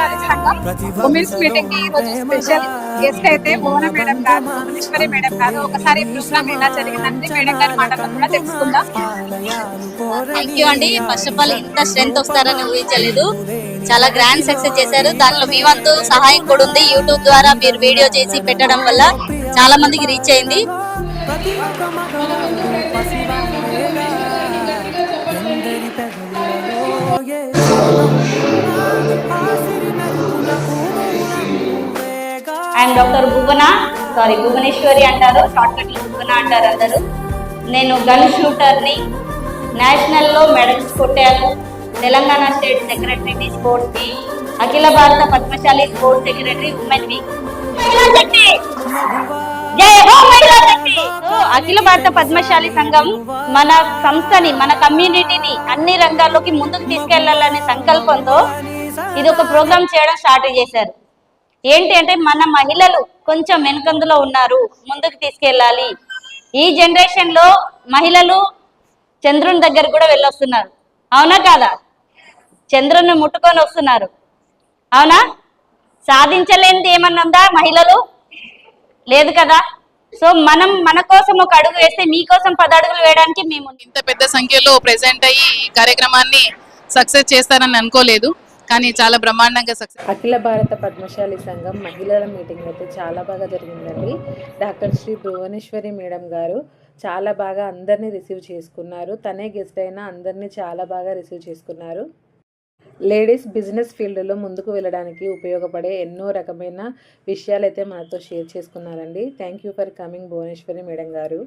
పద్మశాలి సంఘం women's meeting కి ఈరోజు స్పెషల్ గెస్ట్ అయితే భువన మేడం గారు, భువనేశ్వరి మేడం గారు. ఒకసారి ప్రోగ్రామ్ ఎలా జరిగిందంటే మేడం గారి మాటల్లో కూడా తెలుసుకుందాం. థ్యాంక్ యూ అండి. ఫస్ట్ ఆఫ్ ఆల్ ఇంత స్ట్రెంత్ వస్తారని ఊహించలేదు. చాలా గ్రాండ్ సక్సెస్ చేశారు. దానిలో మీ వంతు సహాయం కూడా ఉంది. యూట్యూబ్ ద్వారా మీరు వీడియో చేసి పెట్టడం వల్ల చాలా మందికి రీచ్ అయింది. అండ్ డాక్టర్ భువనేశ్వరి అంటారు, షార్ట్ కట్ లో భువన అంటారు అందరూ. నేను గన్ షూటర్ని, నేషనల్లో మెడల్స్ కొట్టాను. తెలంగాణ స్టేట్ సెక్రటరీ స్పోర్ట్స్ కి, Akhila Bharata Padmashali sports secretary women week. Akhila Bharata Padmashali సంఘం మన సంస్థని, మన కమ్యూనిటీని అన్ని రంగాల్లోకి ముందుకు తీసుకెళ్లాలనే సంకల్పంతో ఇది ఒక ప్రోగ్రామ్ చేయడం స్టార్ట్ చేశారు. ఏంటి అంటే మన మహిళలు కొంచెం వెనుకందులో ఉన్నారు, ముందుకు తీసుకెళ్ళాలి. ఈ జనరేషన్ లో మహిళలు చంద్రుని దగ్గర కూడా వెళ్ళొస్తున్నారు, అవునా కాదా? చంద్రుని ముట్టుకొని వస్తున్నారు, అవునా? సాధించలేనిది ఏమన్నా ఉందా మహిళలు? లేదు కదా. సో మనం మన కోసం ఒక అడుగు వేస్తే మీకోసం 10 అడుగులు వేయడానికి మేము ఇంత పెద్ద సంఖ్యలో ప్రెసెంట్ అయ్యి ఈ కార్యక్రమాన్ని సక్సెస్ చేస్తారని అనుకోలేదు, కానీ చాలా బ్రహ్మాండంగా సక్సెస్. అఖిల భారత పద్మశాలి సంఘం మహిళల మీటింగ్ అయితే చాలా బాగా జరిగిందండి. డాక్టర్ శ్రీ భువనేశ్వరి మేడం గారు చాలా బాగా అందరినీ రిసీవ్ చేసుకున్నారు. తనే గెస్ట్ అయినా అందరినీ చాలా బాగా రిసీవ్ చేసుకున్నారు. లేడీస్ బిజినెస్ ఫీల్డ్లో ముందుకు వెళ్ళడానికి ఉపయోగపడే ఎన్నో రకమైన విషయాలు అయితే మనతో షేర్ చేసుకున్నారండి. Thank you for coming Bhuvaneswari madam గారు.